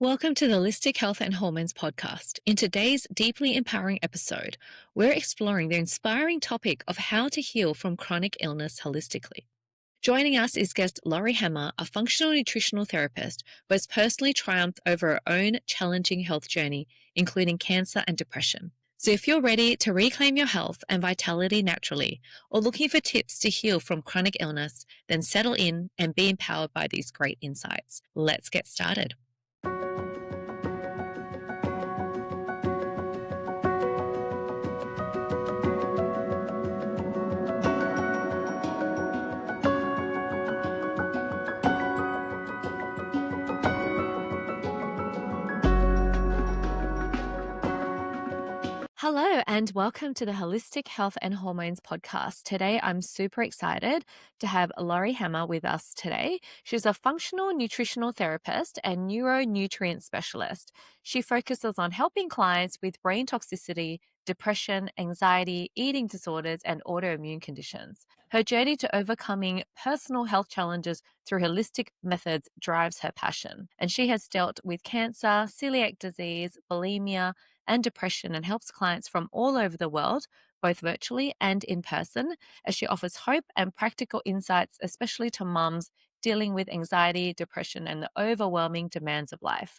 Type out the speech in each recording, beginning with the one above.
Welcome to the Holistic Health and Hormones podcast. In today's deeply empowering episode, we're exploring the inspiring topic of how to heal from chronic illness holistically. Joining us is guest Laurie Hammer, a functional nutritional therapist who has personally triumphed over her own challenging health journey, including cancer and depression. So if you're ready to reclaim your health and vitality naturally, or looking for tips to heal from chronic illness, then settle in and be empowered by these great insights. Let's get started. Hello, and welcome to the Holistic Health and Hormones podcast. Today, I'm super excited to have Laurie Hammer with us today. She's a functional nutritional therapist and neuro nutrient specialist. She focuses on helping clients with brain toxicity, depression, anxiety, eating disorders, and autoimmune conditions. Her journey to overcoming personal health challenges through holistic methods drives her passion. And she has dealt with cancer, celiac disease, bulimia, and depression and helps clients from all over the world, both virtually and in person, as she offers hope and practical insights, especially to mums dealing with anxiety, depression, and the overwhelming demands of life.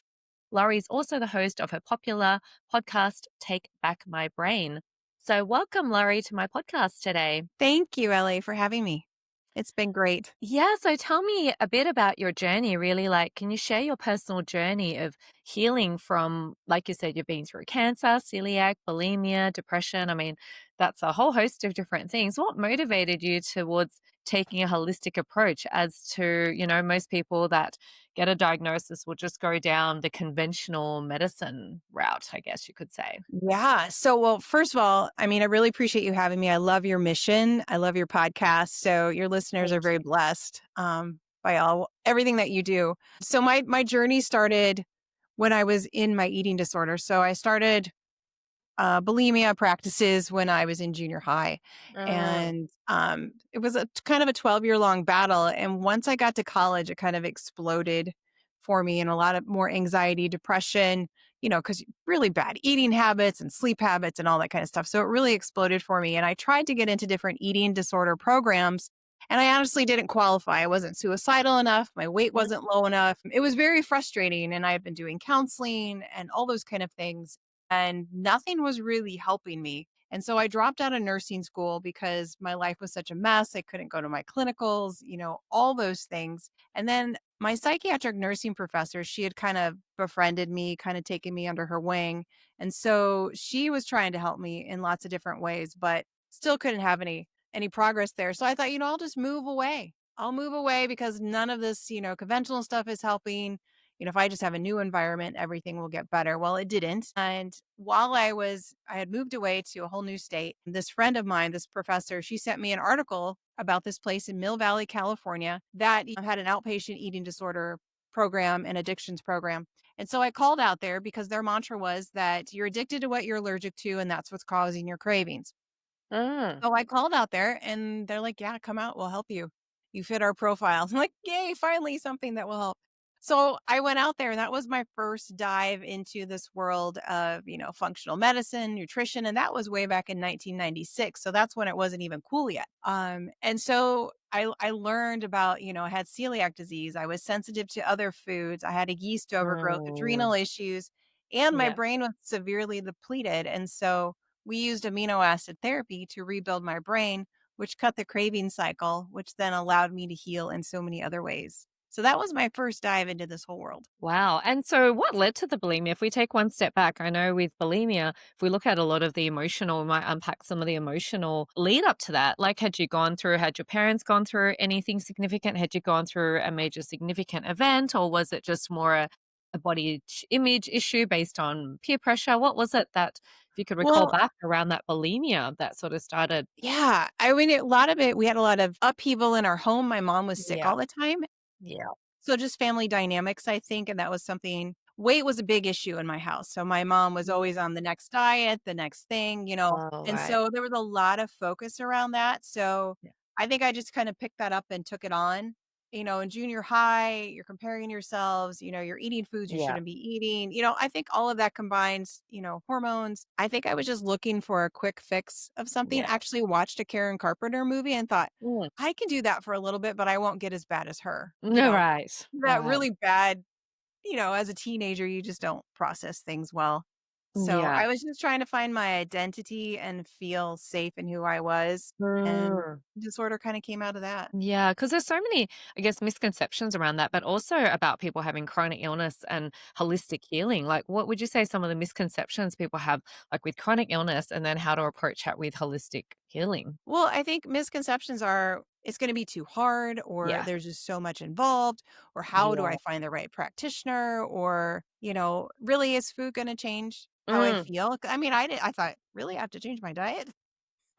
Laurie is also the host of her popular podcast, Take Back My Brain. So, welcome, Laurie, to my podcast today. Thank you, Ellie, for having me. It's been great. Yeah, so tell me a bit about your journey, really. Like, can you share your personal journey of healing from, like you said, you've been through cancer, celiac, bulimia, depression? I mean, that's a whole host of different things. What motivated you towards taking a holistic approach as to, most people that get a diagnosis will just go down the conventional medicine route, I guess you could say. Yeah. Well, first of all, I really appreciate you having me. I love your mission. I love your podcast. So your listeners are Thank very you. blessed by everything that you do. So my journey started when I was in my eating disorder. So I started bulimia practices when I was in junior high. Mm, And it was a kind of a 12-year long battle. And once I got to college, it kind of exploded for me and a lot of more anxiety, depression, because really bad eating habits and sleep habits and all that kind of stuff. So it really exploded for me. And I tried to get into different eating disorder programs. And I honestly didn't qualify. I wasn't suicidal enough. My weight mm, wasn't low enough. It was very frustrating. And I had been doing counseling and all those kind of things and nothing was really helping me. And so I dropped out of nursing school because my life was such a mess. I couldn't go to my clinicals, all those things. And then my psychiatric nursing professor, she had kind of befriended me, kind of taken me under her wing. And so she was trying to help me in lots of different ways, but still couldn't have any progress there. So I thought, I'll just move away. I'll move away because none of this, conventional stuff is helping. If I just have a new environment, everything will get better. Well, it didn't. And while I had moved away to a whole new state, this friend of mine, this professor, she sent me an article about this place in Mill Valley, California that had an outpatient eating disorder program and addictions program. And so I called out there because their mantra was that you're addicted to what you're allergic to, and that's what's causing your cravings. mm. So I called out there and they're like, yeah, come out. We'll help you. You fit our profile. I'm like, yay, finally something that will help. So I went out there and that was my first dive into this world of, functional medicine, nutrition. And that was way back in 1996. So that's when it wasn't even cool yet. And so I learned about, I had celiac disease. I was sensitive to other foods. I had a yeast overgrowth, Mm, adrenal issues, and my yeah. brain was severely depleted. And so we used amino acid therapy to rebuild my brain, which cut the craving cycle, which then allowed me to heal in so many other ways. So that was my first dive into this whole world. Wow. And so what led to the bulimia? If we take one step back, I know with bulimia, if we look at a lot of the emotional, we might unpack some of the emotional lead up to that. Like, had your parents gone through anything significant? Had you gone through a major significant event? Or was it just more a body image issue based on peer pressure? What was it that, if you could recall Well, back around that bulimia that sort of started? yeah, a lot of it, we had a lot of upheaval in our home. My mom was sick Yeah. all the time. Yeah. So just family dynamics, I think. And that was something, weight was a big issue in my house. So my mom was always on the next diet, the next thing. Oh, And right. so there was a lot of focus around that. So Yeah. I think I just kind of picked that up and took it on. in junior high, you're comparing yourselves, you're eating foods you Yeah. shouldn't be eating. I think all of that combines, hormones. I think I was just looking for a quick fix of something. Yeah. Actually watched a Karen Carpenter movie and thought, Mm. I can do that for a little bit, but I won't get as bad as her. No, right. That Right. really bad, as a teenager, you just don't process things well. So Yeah. I was just trying to find my identity and feel safe in who I was. And Mm. disorder kind of came out of that. Yeah, because there's so many, I guess, misconceptions around that, but also about people having chronic illness and holistic healing. Like, what would you say some of the misconceptions people have, like with chronic illness, and then how to approach that with holistic healing? Well, I think misconceptions are it's going to be too hard, or Yeah. there's just so much involved, or how do Yeah. I find the right practitioner, or, really is food going to change how I Mm. feel? I thought, really, I have to change my diet?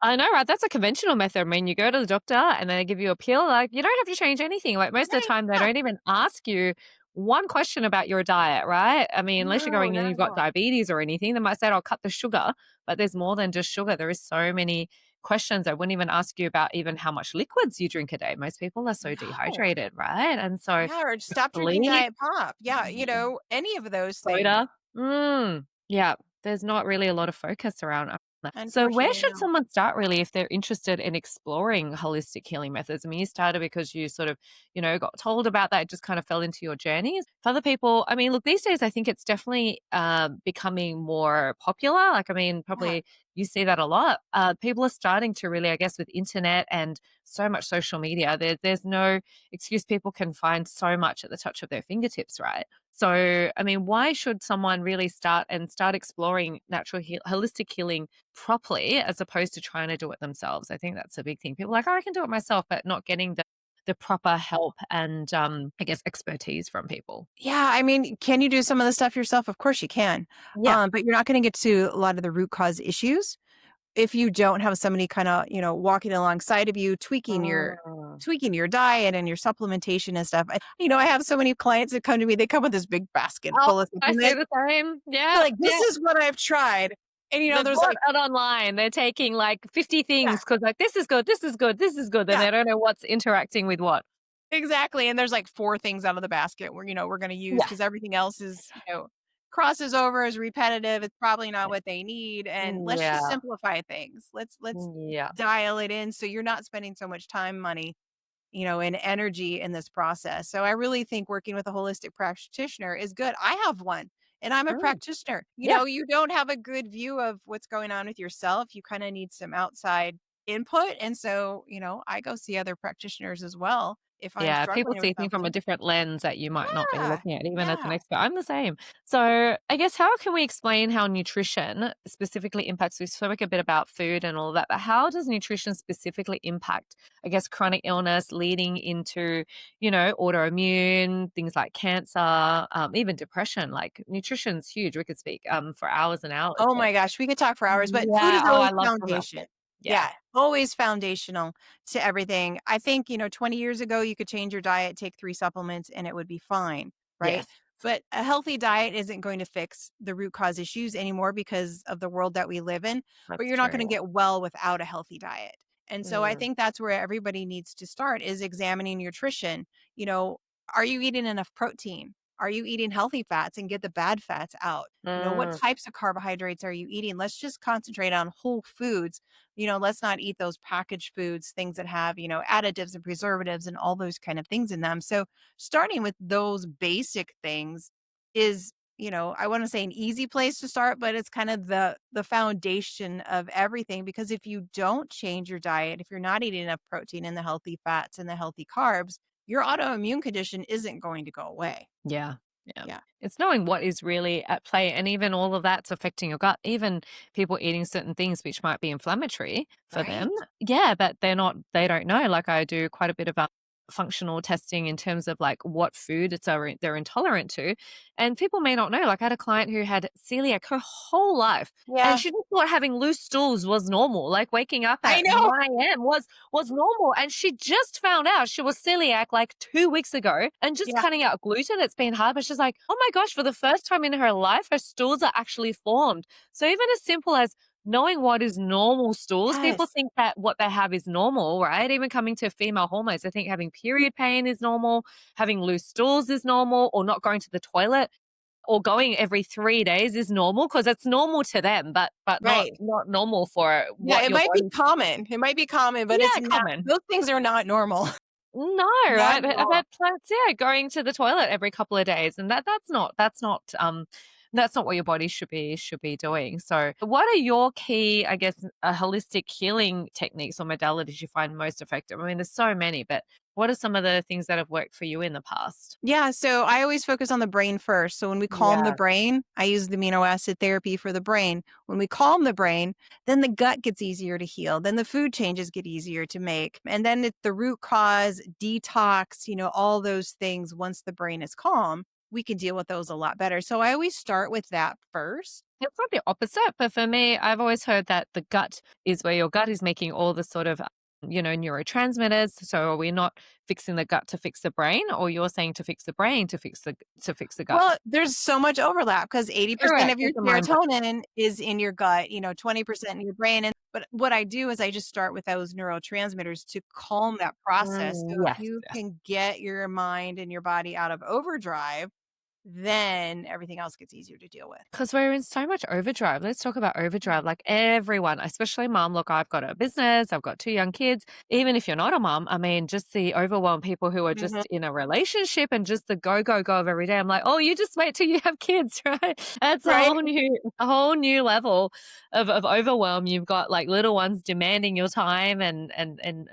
I know, right? That's a conventional method. I mean, you go to the doctor and then they give you a pill. Like, you don't have to change anything. Like, most of the Right. time, they Yeah. don't even ask you one question about your diet, right? I mean, unless you're No, going and not you've at got all. diabetes or anything, they might say, I'll cut the sugar. But there's more than just sugar. There is so many questions. I wouldn't even ask you about even how much liquids you drink a day. Most people are so No. dehydrated, right? And so Yeah, or stop drinking sleep, diet pop. Yeah, any of those things. soda. Yeah, there's not really a lot of focus around that. So where Unfortunately, should no. someone start really if they're interested in exploring holistic healing methods? I mean, you started because you sort of, got told about that, it just kind of fell into your journeys. For other people, I mean, look, these days I think it's definitely becoming more popular. Like, I mean, Yeah. probably you see that a lot. People are starting to really, I guess, with internet and so much social media, there's no excuse. People can find so much at the touch of their fingertips, right? So, I mean, why should someone really start exploring natural holistic healing properly as opposed to trying to do it themselves? I think that's a big thing. People are like, oh, I can do it myself, but not getting the proper help and I guess expertise from people. Yeah, can you do some of the stuff yourself? Of course you can. Yeah. But you're not gonna get to a lot of the root cause issues if you don't have somebody kinda, walking alongside of you, Mm. tweaking your diet and your supplementation and stuff. I have so many clients that come to me, they come with this big basket Oh, full of I supplements. say the same. They're Yeah. like, "This Yeah. is what I've tried." And, They've there's bought like it online. They're taking like 50 yeah, things because, like, this is good, this is good, this is good. And yeah. they don't know what's interacting with what. Exactly, and there's, like, 4 things out of the basket we're gonna use Yeah. because everything else is, crosses over, is repetitive, it's probably not what they need, and let's just Yeah. simplify things. Let's Yeah. dial it in so you're not spending so much time, money, and energy in this process. So I really think working with a holistic practitioner is good. I have one, and I'm a Mm. practitioner. Yeah. You don't have a good view of what's going on with yourself. You kinda need some outside input, and so, I go see other practitioners as well if I'm Yeah, people struggling with see things from a something. different lens that you might not be Yeah, looking at, even as an yeah. expert. I'm the same. So, I guess how can we explain how nutrition specifically impacts? We spoke a bit about food and all of that, but how does nutrition specifically impact, I guess, chronic illness leading into, autoimmune, things like cancer, even depression? Like, nutrition's huge. We could speak for hours and hours. Oh But my gosh, we could talk for hours, but food yeah, is oh, I always love talking about foundation. food. Yeah. Yeah, always foundational to everything. I think, 20 years ago, you could change your diet, take 3 supplements, and it would be fine, right? Yes, But a healthy diet isn't going to fix the root cause issues anymore because of the world that we live in, but that's you're not gonna true. get well without a healthy diet. And so I Mm, think that's where everybody needs to start is examining nutrition. You know, are you eating enough protein? Are you eating healthy fats and get the bad fats out? What mm, types of carbohydrates are you eating? Let's just concentrate on whole foods. Let's not eat those packaged foods, things that have, additives and preservatives and all those kind of things in them. So, starting with those basic things is, I want to say an easy place to start, but it's kind of the foundation of everything because if you don't change your diet, if you're not eating enough protein and the healthy fats and the healthy carbs, your autoimmune condition isn't going to go away. yeah, yeah. Yeah. It's knowing what is really at play, and even all of that's affecting your gut. Even people eating certain things which might be inflammatory for them. Right. Yeah, but they don't know. Like, I do quite a bit of functional testing in terms of like what food they're intolerant to. And people may not know. Like, I had a client who had celiac her whole life. And Yeah. she just thought having loose stools was normal. Like, waking up I at know. 9 a.m. was normal. And she just found out she was celiac like 2 weeks ago and just Yeah. cutting out gluten. It's been hard, but she's like, oh my gosh, for the first time in her life, her stools are actually formed. So even as simple as knowing what is normal stools, people Yes. think that what they have is normal, right? Even coming to female hormones, I think having period pain is normal, having loose stools is normal, or not going to the toilet or going every 3 days is normal because it's normal to them, but not Right. not normal for Yeah, what it your might be body. common. It might be common, but it's Yeah, not common. those things are not normal. No, Not I've at I've all. had plants, yeah, going to the toilet every couple of days, and that's not what your body should be doing. So, what are your key, I guess, holistic healing techniques or modalities you find most effective? I mean, there's so many, but what are some of the things that have worked for you in the past? Yeah, so I always focus on the brain first. So when we calm the Yeah. brain, I use the amino acid therapy for the brain. When we calm the brain, then the gut gets easier to heal. Then the food changes get easier to make. And then it's the root cause, detox, all those things. Once the brain is calm, we can deal with those a lot better. So I always start with that first. It's not the opposite, but for me, I've always heard that the gut is where your gut is making all the sort of, neurotransmitters. So are we not fixing the gut to fix the brain, or you're saying to fix the brain to fix the gut? Well, there's so much overlap because 80% Correct. of your It's a mind blender. serotonin is in your gut, 20% in your brain. But what I do is I just start with those neurotransmitters to calm that process. So if Yes, you yes. can get your mind and your body out of overdrive, then everything else gets easier to deal with. Because we're in so much overdrive. Let's talk about overdrive. Like everyone, especially mom. Look, I've got a business, I've got 2 young kids. Even if you're not a mom, I mean, just the overwhelmed people who are Mhm. just in a relationship and just the go, go, go of every day. I'm like, oh, you just wait till you have kids, right? That's Right? a whole new level of overwhelm. You've got like little ones demanding your time and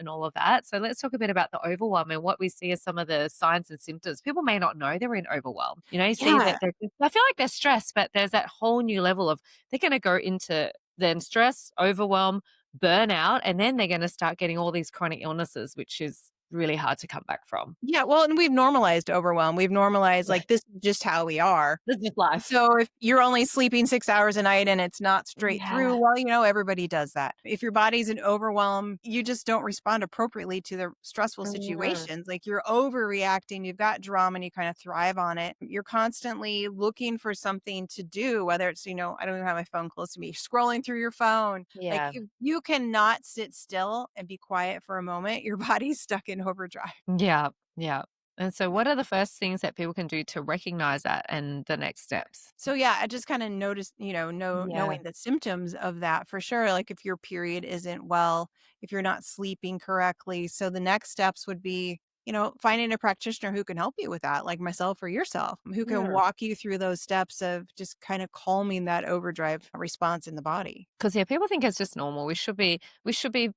all of that. So let's talk a bit about the overwhelm and what we see as some of the signs and symptoms. People may not know they're in overwhelm. You see Yeah. that I feel like they're stressed, but there's that whole new level of they're gonna go into then stress, overwhelm, burnout, and then they're gonna start getting all these chronic illnesses, which is really hard to come back from. Yeah. Well, and we've normalized overwhelm. We've normalized Yeah, like this is just how we are. this is life. So if you're only sleeping 6 hours a night and it's not straight through, Yeah, well, everybody does that. If your body's in overwhelm, you just don't respond appropriately to the stressful mm, situations. Like you're overreacting, you've got drama and you kind of thrive on it. You're constantly looking for something to do, whether it's, I don't even have my phone close to me, scrolling through your phone. Like yeah, if you cannot sit still and be quiet for a moment, your body's stuck in overdrive. yeah, yeah. And so what are the first things that people can do to recognize that and the next steps? So yeah, I just kind of noticed, Yeah, knowing the symptoms of that for sure. Like if your period isn't well, if you're not sleeping correctly. So the next steps would be, finding a practitioner who can help you with that, like myself or yourself, who can mm. walk you through those steps of just kind of calming that overdrive response in the body. 'Cause, yeah, people think it's just normal. We should be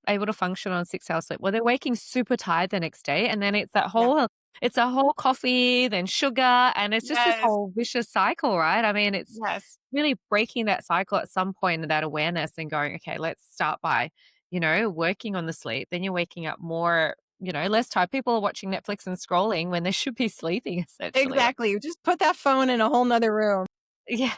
able to function on 6 hours sleep. Well, they're waking super tired the next day, and then Yeah. it's a whole coffee, then sugar, and it's just this Yes. whole vicious cycle, right? I mean, it's Yes. really breaking that cycle at some point and that awareness and going, "Okay, let's start by, working on the sleep." Then you're waking up more, less tired. People are watching Netflix and scrolling when they should be sleeping, essentially. Exactly. Just put that phone in a whole nother room. Yeah,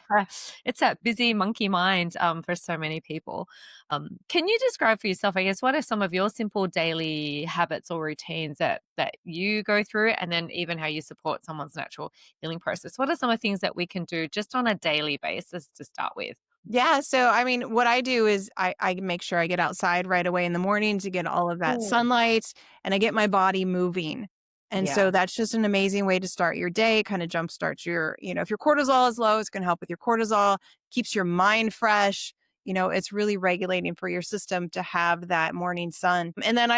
it's that busy monkey mind, for so many people. Can you describe for yourself, I guess, what are some of your simple daily habits or routines that you go through, and then even how you support someone's natural healing process? What are some of the things that we can do just on a daily basis to start with? Yeah, so I mean, what I do is I make sure I get outside right away in the morning to get all of that Mm. sunlight and I get my body moving. And so Yeah, that's just an amazing way to start your day, kind of jumpstarts if your cortisol is low, it's going to help with your cortisol, keeps your mind fresh. It's really regulating for your system to have that morning sun. And then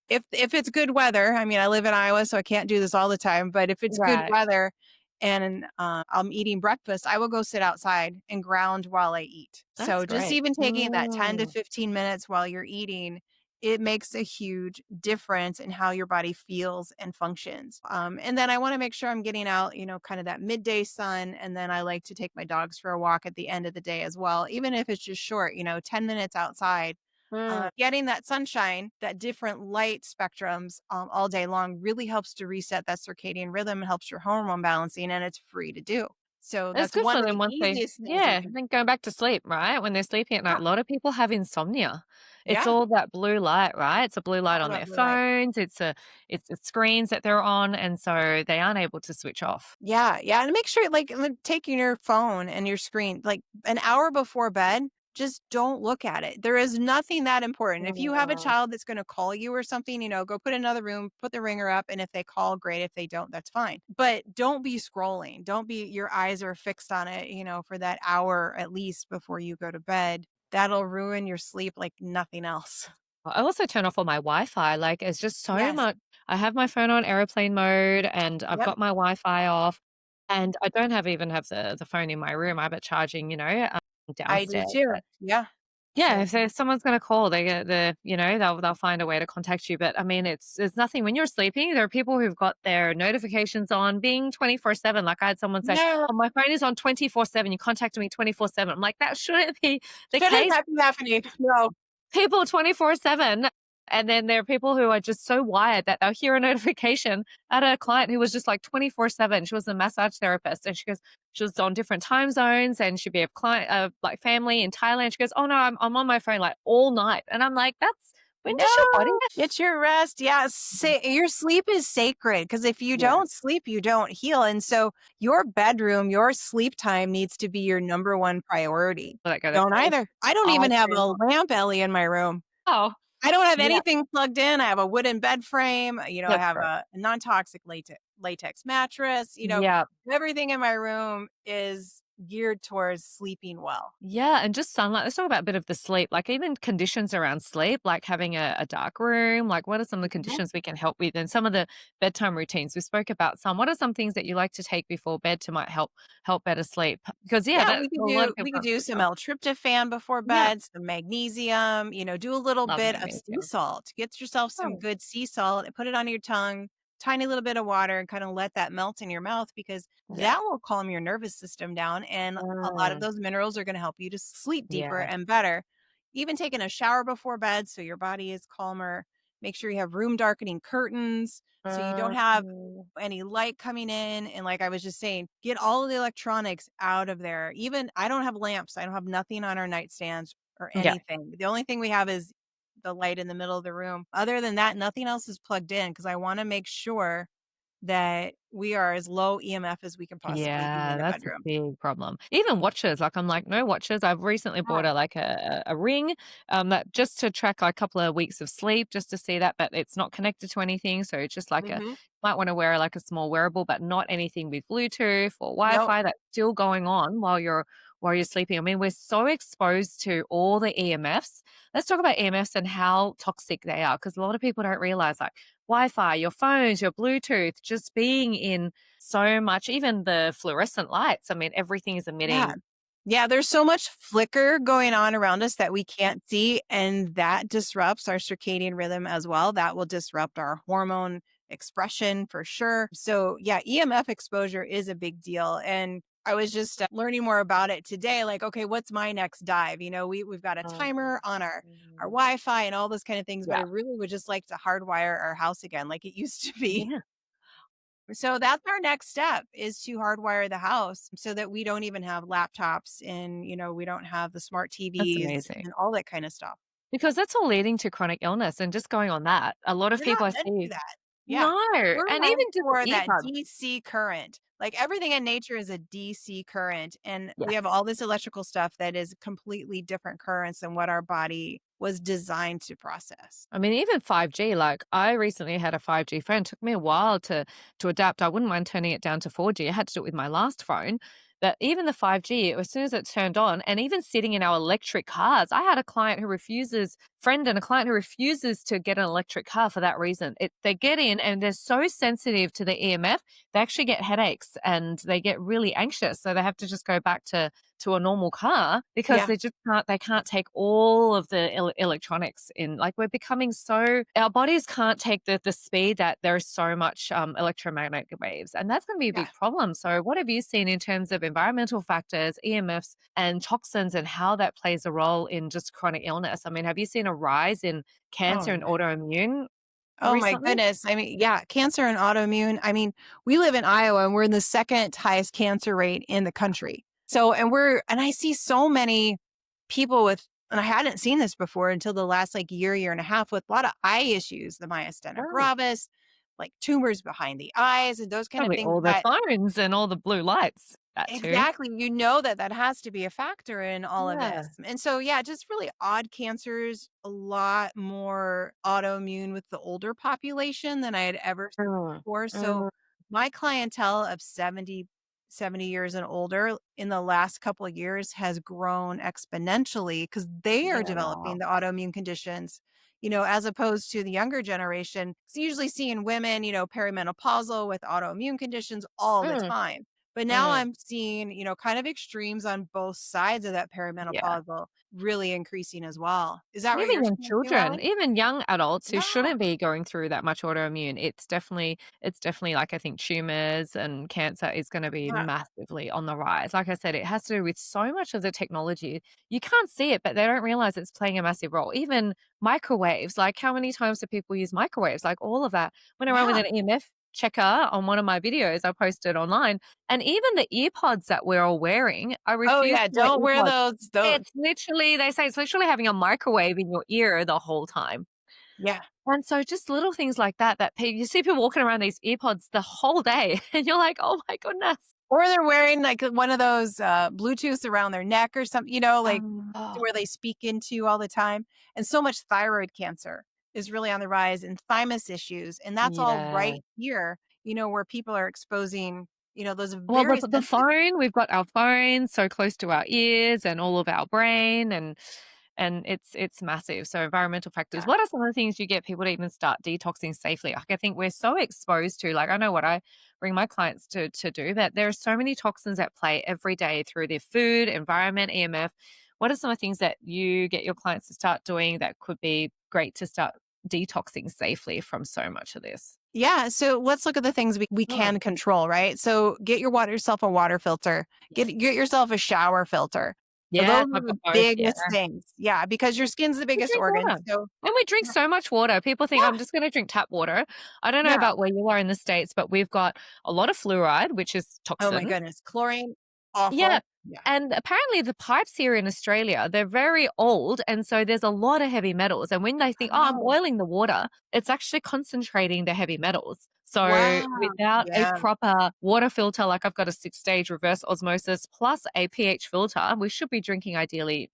if it's good weather, I mean, I live in Iowa, so I can't do this all the time, but if it's good right. weather, and I'm eating breakfast, I will go sit outside and ground while I eat. That's So just great. even taking that 10 to Mm. 15 minutes while you're eating, it makes a huge difference in how your body feels and functions. And then I want to make sure I'm getting out, kind of that midday sun. And then I like to take my dogs for a walk at the end of the day as well, even if it's just short, 10 minutes outside. Mm. Getting that sunshine, that different light spectrums all day long really helps to reset that circadian rhythm and helps your hormone balancing, and it's free to do. So It's that's good one for of them the once they easiest things you yeah, can do. then going back to sleep, right? When they're sleeping at night, Yeah. a lot of people have insomnia. It's Yeah. all that blue light, right? It's a blue light All on about their blue light. phones, it's the screens that they're on, and so they aren't able to switch off. Yeah. Yeah. And make sure, like, taking your phone and your screen, like an hour before bed, just don't look at it. There is nothing that important. If you have a Oh. child that's gonna call you or something, go put another room, put the ringer up, and if they call, great. If they don't, that's fine. But don't be scrolling. Don't be your eyes are fixed on it, for that hour at least before you go to bed. That'll ruin your sleep like nothing else. I also turn off all my Wi-Fi, like, it's just so Yes. much. I have my phone on airplane mode, and I've Yep. got my Wi-Fi off, and I don't even have the phone in my room. I have it charging, I do downstairs, too. but Yeah. yeah, So if someone's gonna call, they get they'll find a way to contact you, but, I mean, it's nothing when you're sleeping, there are people who've got their notifications on being 24/7, like, I had someone say, no, "Oh, my phone is on 24/7, you contacted me 24/7." I'm like, "That shouldn't be the shouldn't case." that be happening? No. People 24/7, and then there are people who are just so wired that they'll hear a notification. I had a client who was just like 24/7. She was a massage therapist, and she was on different time zones, and she'd be a client like family in Thailand. She goes, "Oh, no, I'm on my phone, like, all night." And I'm like, "That's when No, does your body." get your rest. Yeah, your sleep is sacred because if you Yeah, don't sleep, you don't heal. And so your bedroom, your sleep time needs to be your number one priority. let that go to Don't sleep. either. I don't I even have do a not. lamp, Ellie, in my room. Oh, I don't have yeah, anything plugged in. I have a wooden bed frame. I that's have true. a non-toxic latex mattress. Yeah. Everything in my room is geared towards sleeping well. Yeah, and just sunlight. Let's talk about a bit of the sleep, like even conditions around sleep, like having a dark room. Like, what are some of the Mhm. conditions we can help with? And some of the bedtime routines we spoke about. Some. What are some things that you like to take before bed to might help better sleep? Because yeah, Yeah, that a lot of we people could don't do sleep some well. L-tryptophan before Yeah, bed, some magnesium, do a little love bit of sea magnesium. salt. Get yourself some Oh, good sea salt and put it on your tongue, tiny little bit of water and kind of let that melt in your mouth because yeah. that will calm your nervous system down and a lot of Mm, those minerals are going to help you to sleep deeper yeah. and better. Even taking a shower before bed so your body is calmer. Make sure you have room darkening curtains so you don't have Mm, any light coming in. And like I was just saying, get all of the electronics out of there. Even I don't have lamps. I don't have nothing on our nightstands or yeah. anything. The only thing we have is the light in the middle of the room. Other than that, nothing else is plugged in because I want to make sure that we are as low EMF as we can possibly be Yeah, in a that's a bedroom. big problem. Even watches, like, I'm like, "No watches." I've recently Yeah. bought a ring, that just to track a couple of weeks of sleep, just to see that, but it's not connected to anything, so it's just like a Hmm. might wanna wear, like, a small wearable, but not anything with Bluetooth or Nope. Wi-Fi that's still going on while you're sleeping. I mean, we're so exposed to all the EMFs. Let's talk about EMFs and how toxic they are, because a lot of people don't realize, like, Wi-Fi, your phones, your Bluetooth, just being in so much, even the fluorescent lights, I mean, everything is Yeah. emitting. Yeah, there's so much flicker going on around us that we can't see, and that disrupts our circadian rhythm as well. That will disrupt our hormone expression for sure. So, yeah, EMF exposure is a big deal. And I was just learning more about it today. Like, okay, what's my next dive? We've got a timer on our Mm. Wi-Fi and all those kind of things, but I Yeah, really would just like to hardwire our house again, like it used to be. yeah, So that's our next step is to hardwire the house so that we don't even have laptops and, we don't have the smart that's TVs amazing. and all that kind of stuff. Because that's all leading to chronic illness, and just going on that, a lot of We're people not I meant to see. do that. Yeah. No, We're and meant even just for the that earbuds. DC current. Like everything in nature is a DC current. And we have Yes. all this electrical stuff that is completely different currents than what our body was designed to process. I mean, even 5G, like, I recently had a 5G phone, took me a while to adapt. I wouldn't mind turning it down to 4G. I had to do it with my last phone, but even the 5G, as soon as it turned on and even sitting in our electric cars, I had a client who refuses friend and a client who refuses to get an electric car for that reason. They get in and they're so sensitive to the EMF, they actually get headaches and they get really anxious, so they have to just go back to a normal car because Yeah. they can't take all of the electronics in. Like, we're becoming so our bodies can't take the speed that there is so much electromagnetic waves, and that's going to be a Yeah. big problem. So what have you seen in terms of environmental factors, EMFs and toxins, and how that plays a role in just chronic illness? I mean, have you seen a rise in Oh, cancer and yeah. autoimmune Oh my recently? goodness. I mean, yeah, cancer and autoimmune. I mean, we live in Iowa and we're in the second highest cancer rate in the country. So, and I see so many people with, and I hadn't seen this before until the last like year and a half with a lot of eye issues, the myasthenia Oh, gravis, like tumors behind the eyes and those kind of probably things all the that phones and all the blue lights. That too. Exactly. You know that that has to be a factor in all of this. Yeah. And so, yeah, just really odd cancers, a lot more autoimmune with the older population than I had ever seen Mm, before. So, mm, my clientele of 70 years and older in the last couple of years has grown exponentially because they are yeah, wow. developing the autoimmune conditions, as opposed to the younger generation. It's usually seeing women, perimenopausal with autoimmune conditions all the Mm, time. But now mm, I'm seeing, kind of extremes on both sides of that yeah. perimenopausal really increasing as well. Is that what Even you're young seeing too, children, Allie? even young adults who Yeah. shouldn't be going through that much autoimmune, it's definitely like I think tumors and cancer is gonna be Yeah. massively on the rise. Like I said, it has to do with so much of the technology. You can't see it, but they don't realize it's playing a massive role. Even microwaves, like how many times do people use microwaves? Like all of that. Went around with Yeah. an EMF checker on one of my videos I posted online, and even the earpods that we're all wearing, I Oh, refuse yeah. to wear Don't wear earpods. those. It's literally they say it's literally having a microwave in your ear the whole time. Yeah. And so just little things like that that pe you see people walking around these earpods the whole day, and you're like, "Oh my goodness." Or they're wearing like one of those Bluetooths around their neck or something, like Oh, where they speak into all the time. And so much thyroid cancer is really on the rise and thymus issues. And that's all yeah. right here, where people are exposing, those Well, very the sensitive. phone, we've got our phone so close to our ears and all of our brain and it's massive. So environmental factors. Yeah. What are some of the things you get people to even start detoxing safely? Like I think we're so exposed to, like I know what I bring my clients to do, but there are so many toxins at play every day through their food, environment, EMF. What are some of the things that you get your clients to start doing that could be great to start detoxing safely from so much of this? Yeah, so let's look at the things we Mm, can control, right? So get yourself a water filter. Get yes. yourself a shower filter. Yeah, Those I've are got the both. Yeah. biggest things. Yeah, because your skin's the We biggest drink organ. water. So And we drink yeah. so much water. People think Yeah. I'm just going to drink tap water. I don't know Yeah. about where you are in the States, but we've got a lot of fluoride, which is Oh my toxin. goodness. Chlorine, Yeah. awful. Yeah. And apparently the pipes here in Australia, they're very old. And so there's a lot of heavy metals. And when they think, oh, I'm Oh, boiling the water, it's actually concentrating the heavy metals. So wow. without a Yeah. proper water filter, like I've got a 6-stage reverse osmosis plus a pH filter, we should be drinking ideally,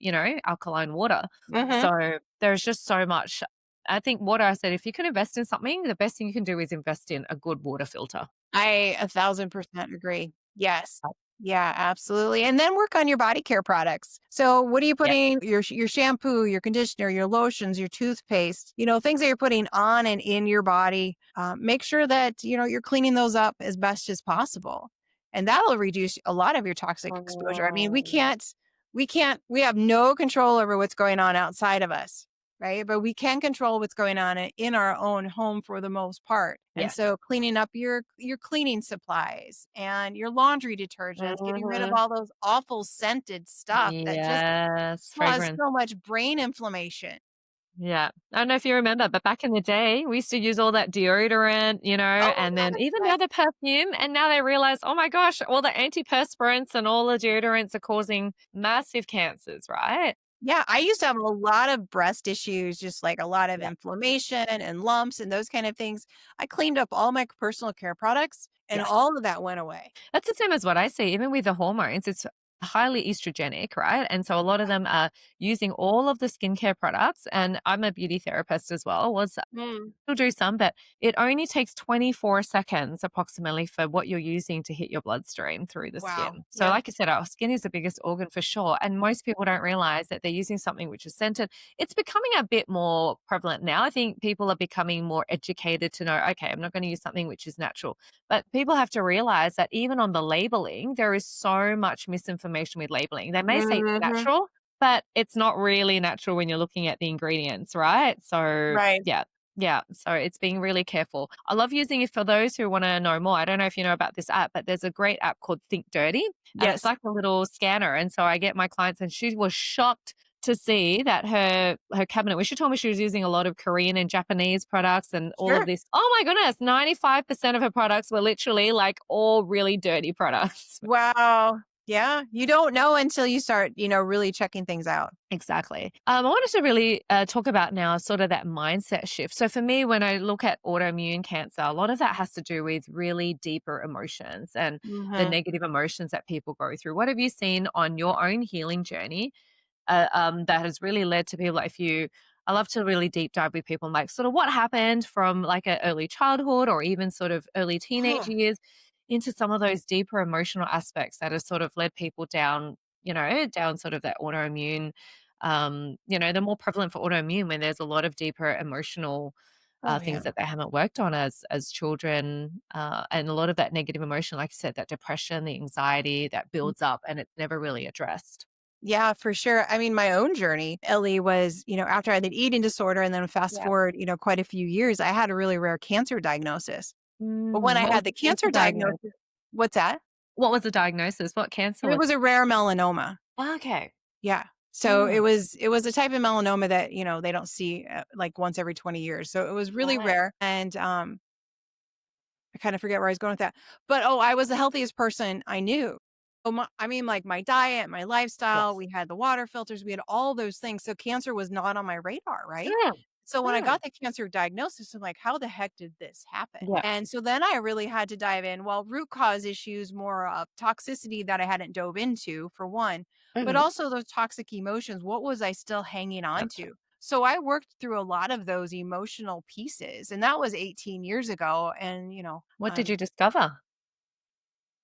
alkaline water. Mhm. So there's just so much. I think water, I said, if you can invest in something, the best thing you can do is invest in a good water filter. I 1,000% agree. Yes. Yeah, absolutely. And then work on your body care products. So, what are you Yeah. putting your shampoo, your conditioner, your lotions, your toothpaste, things that you're putting on and in your body. Make sure that, you're cleaning those up as best as possible. And that'll reduce a lot of your toxic exposure. I mean, Mm. we have no control over what's going on outside of us, right? But we can control what's going on in our own home for the most part. And Yes. so cleaning up your cleaning supplies and your laundry detergents, getting rid of Mhm. all those awful scented stuff that just Yes, cause fragrance. so much brain inflammation. Yeah. I don't know if you remember, but back in the day, we used to use all that deodorant, Oh and my then god, even the yes. other perfume, and now they realize, "Oh my gosh, all the antiperspirants and all the deodorants are causing massive cancers," right? Yeah, I used to have a lot of breast issues, just like a lot of Yeah. inflammation and lumps and those kind of things. I cleaned up all my personal care products and Yes. all of that went away. That's the same as what I see, even with the hormones, it's highly estrogenic, right? And so a lot of them are using all of the skincare products, and I'm a beauty therapist as well, was Mm. still do some, but it only takes 24 seconds approximately for what you're using to hit your bloodstream through the Wow. skin. So, Yeah. like I said, our skin is the biggest organ for sure. And most people don't realize that they're using something which is scented. It's becoming a bit more prevalent now. I think people are becoming more educated to know, okay, I'm not going to use something which is natural. But people have to realize that even on the labeling, there is so much misinformation with labeling. They may say it's Mhm. natural, but it's not really natural when you're looking at the ingredients, right? So, Right. yeah, yeah, so it's being really careful. I love using it for those who want to know more. I don't know if you know about this app, but there's a great app called Think Dirty, and it's Yes. like a little scanner. And so I get my clients, and she was shocked to see that her cabinet, where she told me she was using a lot of Korean and Japanese products and all of Sure. this. Oh my goodness, 95% of her products were literally like all really dirty products. Wow. Yeah, you don't know until you start, really checking things out. Exactly. I wanted to really talk about now sort of that mindset shift. So for me, when I look at autoimmune cancer, a lot of that has to do with really deeper emotions and the Mhm. negative emotions that people go through. What have you seen on your own healing journey that has really led to people like if you I love to really deep dive with people and like sort of what happened from like a early childhood or even sort of early teenage Yeah. years into some of those deeper emotional aspects that have sort of led people down, down sort of that autoimmune, they're more prevalent for autoimmune when there's a lot of deeper emotional Oh, things yeah. that they haven't worked on as children, and a lot of that negative emotion, like I said, that depression, the anxiety that builds up, and it's never really addressed. Yeah, for sure. I mean, my own journey, Ellie, was, after I had an eating disorder and then fast Yeah. forward, quite a few years, I had a really rare cancer diagnosis. But when I What was had the the cancer cancer diagnosis? diagnosis, what's that? What was the diagnosis? What cancer It was was it? a rare melanoma. Okay. Yeah. So Mm, it was a type of melanoma that, they don't see like once every 20 years. So it was really right. rare. And I kind of forget where I was going with that. But oh, I was the healthiest person I knew. Oh, I mean, like my diet, my lifestyle, Yes. we had the water filters, we had all those things. So cancer was not on my radar, right? Mm, So when I mm. got the cancer diagnosis, I'm like, how the heck did this happen? Yeah. And so then I really had to dive in. Well, root cause issues, more of toxicity that I hadn't dove into, for one, but Mhm. also those toxic emotions. What was I still hanging on Gotcha. to? So I worked through a lot of those emotional pieces, and that was 18 years ago. And, What did you discover?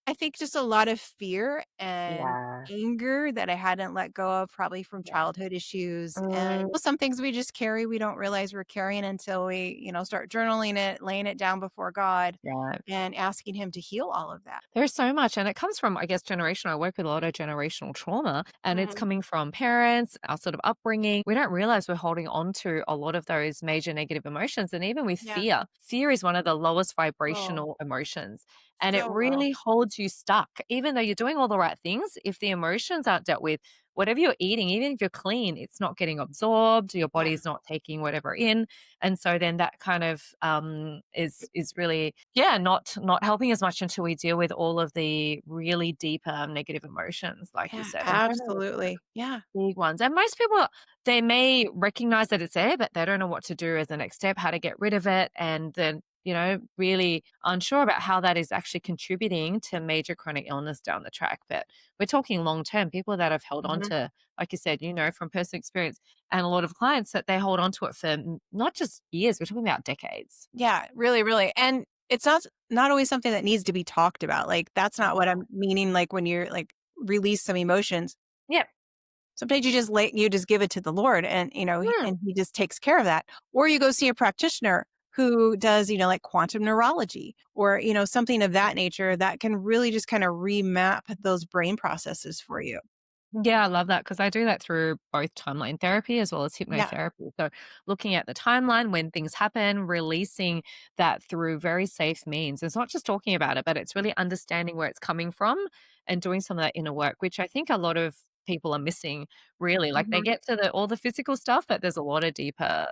I think just a lot of fear and Yeah. anger that I hadn't let go of, probably from Yeah. childhood issues. And Mm, some things we just carry, we don't realize we're carrying until we, start journaling it, laying it down before God yeah. and asking Him to heal all of that. There's so much, and it comes from, I guess, generational. I work with a lot of generational trauma, and it's Mhm. coming from parents, our sort of upbringing. We don't realize we're holding on to a lot of those major negative emotions. And even with Yeah. fear is one of the lowest Oh, vibrational emotions, and it so low. really holds you stuck. Even though you're doing all the right things, if the emotions aren't dealt with, whatever you're eating, even if you're clean, it's not getting absorbed, your Yeah. body's not taking whatever in, and so then that kind of is really, yeah, not helping as much until we deal with all of the really deeper negative emotions, like you Yeah, said, and generally absolutely. Yeah. big ones. And most people, they may recognize that it's there, but they don't know what to do as the next step, how to get rid of it, and then really unsure about how that is actually contributing to major chronic illness down the track. But we're talking long term, people that have held on Mhm. to, like you said, from personal experience, and a lot of clients that they hold on to it for not just years, we're talking about decades. Yeah, really, really. And it's not always something that needs to be talked about. Like that's not what I'm meaning. Like when you're like release some emotions. Yeah. Sometimes you just give it to the Lord and, Mm. and he just takes care of that. Or you go see a practitioner who does, like quantum neurology or, something of that nature that can really just kind of remap those brain processes for you. Yeah, I love that because I do that through both timeline therapy as well as Yeah. hypnotherapy. So, looking at the timeline when things happen, releasing that through very safe means. It's not just talking about it, but it's really understanding where it's coming from and doing some of that inner work, which I think a lot of people are missing really. Like they Mhm. get to the all the physical stuff, but there's a lot of deeper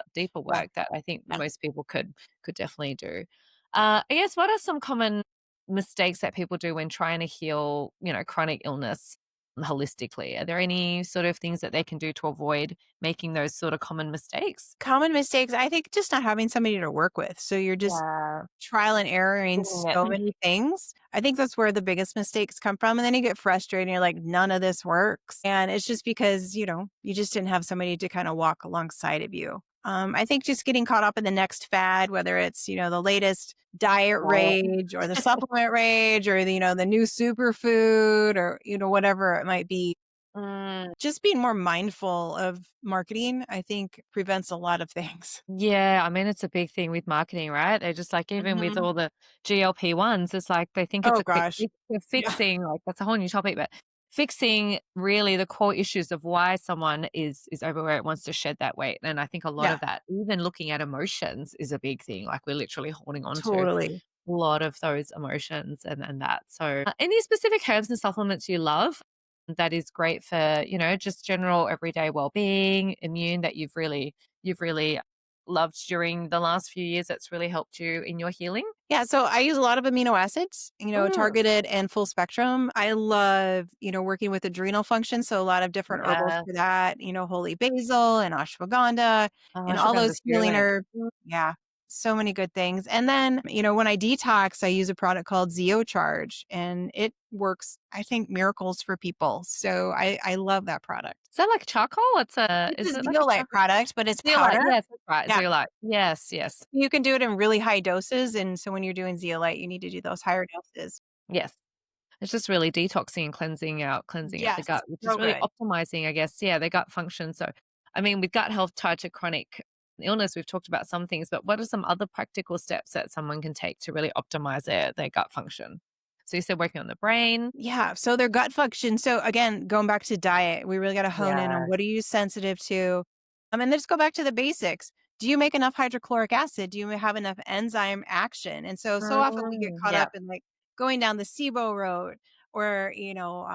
Yeah. work that I think Yeah. most people could definitely do. I guess what are some common mistakes that people do when trying to heal, chronic illness holistically? Are there any sort of things that they can do to avoid making those sort of common mistakes? Common mistakes, I think just not having somebody to work with. So you're just Yeah, trial and error in winging it. so many things. I think that's where the biggest mistakes come from. And then you get frustrated and you're like, none of this works. And it's just because, you just didn't have somebody to kind of walk alongside of you. I think just getting caught up in the next fad, whether it's, the latest diet Right. rage or the supplement rage or the new superfood or, whatever it might be. Mm. Just being more mindful of marketing, I think prevents a lot of things. Yeah, I mean, it's a big thing with marketing, right? They're just like, even with Mhm. all the GLP-1s, it's like they think it's Oh a quick gosh. fix for Yeah. fixing, like that's a whole new topic, but fixing really the core issues of why someone is overweight, wants to shed that weight. And I think a lot Yeah. of that, even looking at emotions, is a big thing. Like we're literally holding on to Totally. a lot of those emotions and that. So, any specific herbs and supplements you love that is great for, just general everyday well-being, immune that you've really loved during the last few years that's really helped you in your healing? Yeah, so I use a lot of amino acids, Mm, targeted and full spectrum. I love, working with adrenal function, so a lot of different herbals yeah. for that, holy basil and ashwagandha Oh, and all those ashwagandha's healing good. herbs. Yeah, so many good things. And then, when I detox, I use a product called Charge, and it works, I think, miracles for people. So I love that product. Is that like charcoal? Is It's a it like a zeolite charcoal? product, but it's Zeolite, powder. yes, that's right, Yeah. zeolite. Yes, yes, You can do it in really high doses, and so when you're doing zeolite, you need to do those higher doses. yes. It's just really detoxing and cleansing out the Yes, gut, which is so really good. optimizing, I guess, yeah, the gut function. So, I mean, with gut health tied to chronic illness, we've talked about some things, but what are some other practical steps that someone can take to really optimize their gut function? So you said working on the brain. Yeah, so their gut function. So again, going back to diet, we really got to hone in on Yeah. what are you sensitive to. And let's go back to the basics. Do you make enough hydrochloric acid? Do you have enough enzyme action? And so often we get caught Yeah. up in like going down the SIBO road or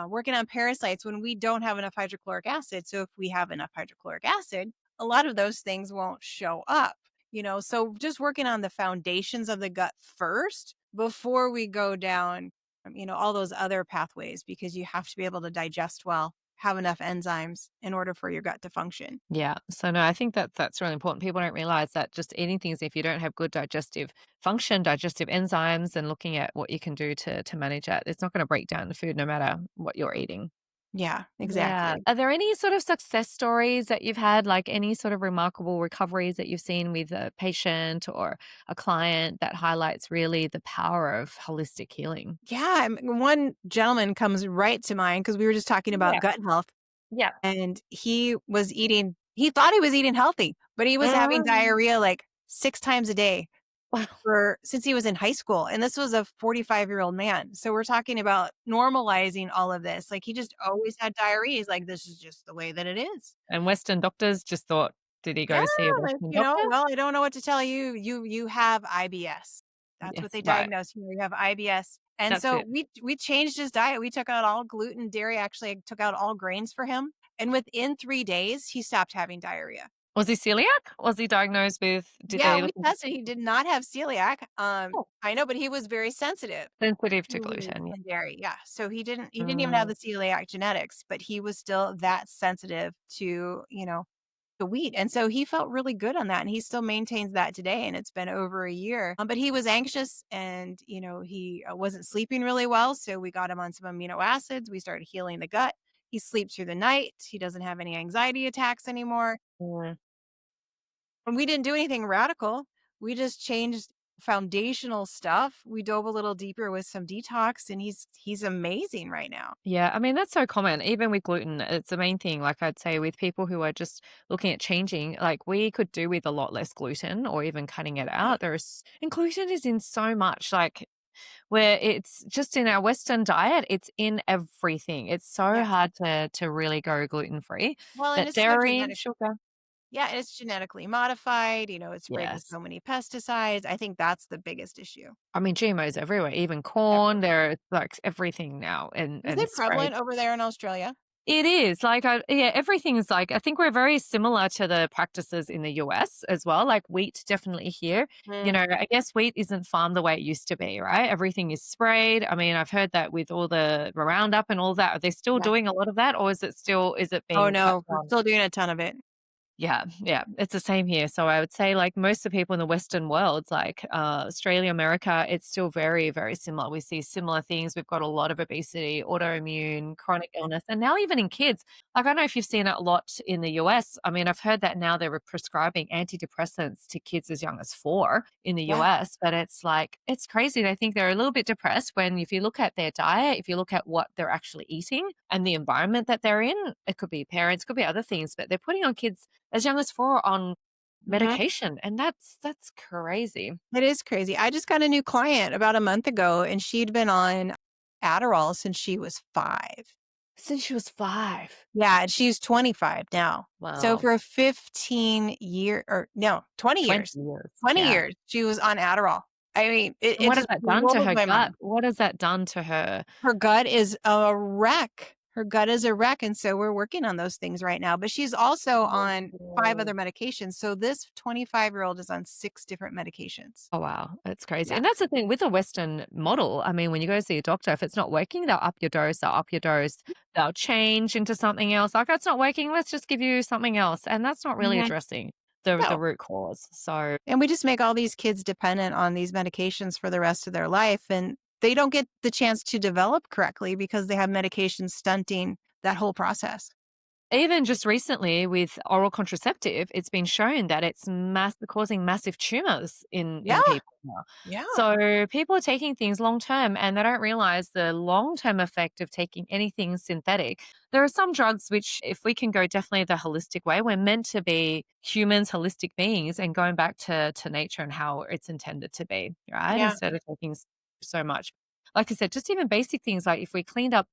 working on parasites when we don't have enough hydrochloric acid. So if we have enough hydrochloric acid, a lot of those things won't show up. So just working on the foundations of the gut first before we go down all those other pathways because you have to be able to digest well, have enough enzymes in order for your gut to function. Yeah. So no, I think that that's really important. People don't realize that just eating things, if you don't have good digestive function, digestive enzymes, and looking at what you can do to manage that, it's not going to break down the food no matter what you're eating. Yeah, Yeah. exactly. Are there any sort of success stories that you've had, like any sort of remarkable recoveries that you've seen with a patient or a client that highlights really the power of holistic healing? Yeah, one gentleman comes right to mind because we were just talking about Yeah. gut health, Yeah. and he thought he was eating healthy, but he was having Mm. diarrhea like 6 times a day Wow. for since he was in high school, and this was a 45-year-old man. So we're talking about normalizing all of this. Like, he just always had diarrhea. He's like, "This is just the way that it is." And Western doctors just thought, did he Yeah, go see a Western doctor? well, I don't know what to tell you. You have IBS. That's what Yes. they Right. diagnosed. You have IBS. And That's so it. we changed his diet. We took out all gluten, dairy. Actually, I took out all grains for him. And within 3 days, he stopped having diarrhea. Was he celiac? Was he diagnosed with, did Yeah, they we look into tested. He did not have celiac. oh, I know, but he was very sensitive sensitive to to wheat gluten? Yeah. and dairy. Yeah. So he didn't even have Mm, the celiac genetics, but he was still that sensitive to, the wheat. And so he felt really good on that. And he still maintains that today. And it's been over a year. But he was anxious and, he wasn't sleeping really well. So we got him on some amino acids. We started healing the gut. He sleeps through the night. He doesn't have any anxiety attacks anymore. mm. And we didn't do anything radical. We just changed foundational stuff. We dove a little deeper with some detox and he's amazing right now. Yeah, I mean, that's so common. Even with gluten, it's the main thing. Like I'd say with people who are just looking at changing, like we could do with a lot less gluten or even cutting it Yeah. out. And gluten is in so much, like where it's just in our Western diet, it's in everything. It's so Yes. hard to really go gluten free. Well, and But it's so dairy, genetic. sugar, Yeah, it's genetically modified, it's sprayed with yes. so many pesticides. I think that's the biggest issue. I mean, GMOs everywhere, even corn, Everywhere. there like everything now Is and it sprayed. prevalent over there in Australia? It is, like, yeah, everything's like I think we're very similar to the practices in the US as well, like wheat definitely here. You Mm, know, I guess wheat isn't farmed the way it used to be, right? Everything is sprayed. I mean, I've heard that with all the Roundup and all that. Are they still yeah. doing a lot of that, or is it Oh, being cut no, we're down? still doing a ton of it. Yeah, yeah, it's the same here. So I would say, like most of the people in the Western world, like Australia, America, it's still very, very similar. We see similar things. We've got a lot of obesity, autoimmune, chronic illness, and now even in kids. Like I don't know if you've seen it a lot in the US. I mean, I've heard that now they're prescribing antidepressants to kids as young as 4 in the Yeah. US. But it's like it's crazy. They think they're a little bit depressed when, if you look at their diet, if you look at what they're actually eating and the environment that they're in, it could be parents, could be other things, but they're putting on kids as young as 4 on Mhm. medication, and that's crazy. It is crazy. I just got a new client about a month ago, and she'd been on Adderall since she was 5. Since she was 5. Yeah, and she's 25 now. So Wow. for 15 year or no, 20 20 years. years, 20 yeah. years she was on Adderall. I mean, And it what has just that done to blows her my gut? mind. What has that done to her? Her gut is a wreck. her gut is a wreck, and so we're working on those things right now. But she's also on 5 Oh. other medications. So this 25-year-old is on 6 different medications. Oh, wow, that's crazy, Yeah. and that's the thing with the Western model, I mean, when you go see a doctor, if it's not working, they'll up your dose, they'll change into something else, like, "That's not working, let's just give you something else," and that's not really Mhm. addressing the No. root cause, so And we just make all these kids dependent on these medications for the rest of their life, and they don't get the chance to develop correctly because they have medications stunting that whole process. even just recently with oral contraceptive, it's been shown that it's causing massive tumors Yeah, in people now. yeah. So people are taking things long term and they don't realize the long term effect of taking anything synthetic. There are some drugs which, if we can go definitely the holistic way, we're meant to be humans, holistic beings, and going back to nature and how it's intended to be, right? Yeah. Instead of taking so much. Like I said, just even basic things like if we cleaned up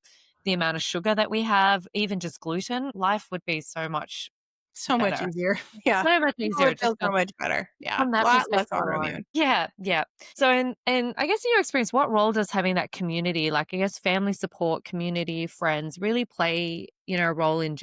the amount of sugar that we have, even just gluten, life would be so much So much better. easier. Yeah. So much People easier would just feel so much better. Yeah. from A that lot less perspective autoimmune. alone. Yeah, yeah. So and I guess in your experience, what role does having that community, like I guess family support, community, friends really play, a role in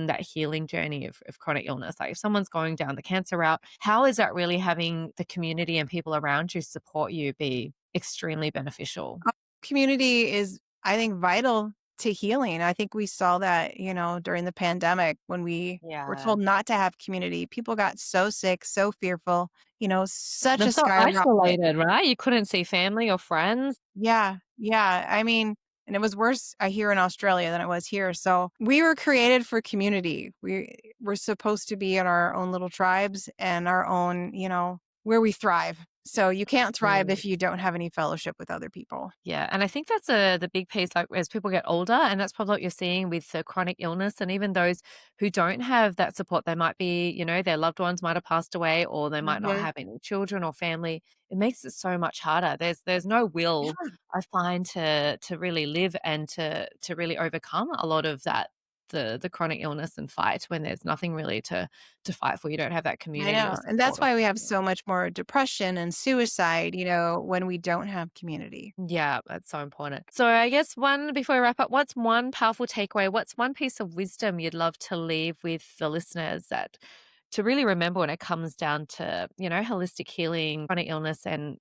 that healing journey of chronic illness? Like if someone's going down the cancer route, how is that really having the community and people around you support you be extremely beneficial? Community is, I think, vital to healing. I think we saw that, during the pandemic when we were Yeah. told not to have community. People got so sick, so fearful, such They're a so skyrocket. isolated, right? You couldn't see family or friends. Yeah, yeah. I mean, and it was worse, I hear, in Australia than it was here. So we were created for community. We're supposed to be in our own little tribes and our own, where we thrive. So you can't thrive if you don't have any fellowship with other people. Yeah, and I think that's the big piece, like, as people get older, and that's probably what you're seeing with the chronic illness and even those who don't have that support. They might be, their loved ones might have passed away or they might not Mhm. have any children or family. It makes it so much harder. There's no will, Yeah, I find, to really live and to really overcome a lot of that, the chronic illness and fight when there's nothing really to fight for. You don't have that I community or know. And that's support or why we have so much more depression and suicide, when we don't have community. Yeah, that's so important. So I guess before we wrap up, what's one powerful takeaway? What's one piece of wisdom you'd love to leave with the listeners that to really remember when it comes down to, holistic healing, chronic illness and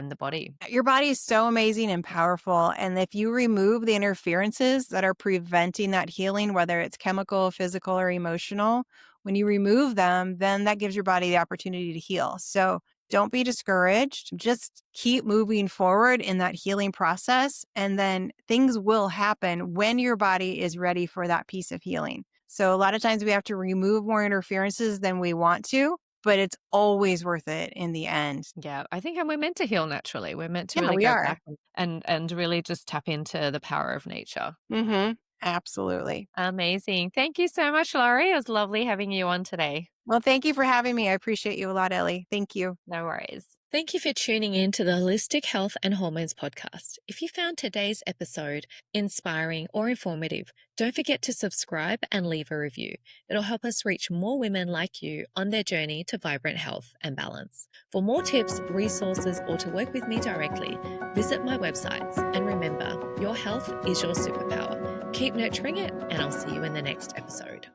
the body? Your body is so amazing and powerful. And if you remove the interferences that are preventing that healing, whether it's chemical, physical, or emotional, when you remove them, then that gives your body the opportunity to heal. So don't be discouraged. Just keep moving forward in that healing process. And then things will happen when your body is ready for that piece of healing. So a lot of times we have to remove more interferences than we want to, but it's always worth it in the end. Yeah, I think and we're meant to heal naturally. We're meant to Yeah, really we go are. back and really just tap into the power of nature. Mhm. Absolutely. Amazing. Thank you so much, Laurie. It was lovely having you on today. Well, thank you for having me. I appreciate you a lot, Ellie. Thank you. No worries. Thank you for tuning in to the Holistic Health and Hormones podcast. If you found today's episode inspiring or informative, don't forget to subscribe and leave a review. It'll help us reach more women like you on their journey to vibrant health and balance. For more tips, resources, or to work with me directly, visit my websites. And remember, your health is your superpower. Keep nurturing it, and I'll see you in the next episode.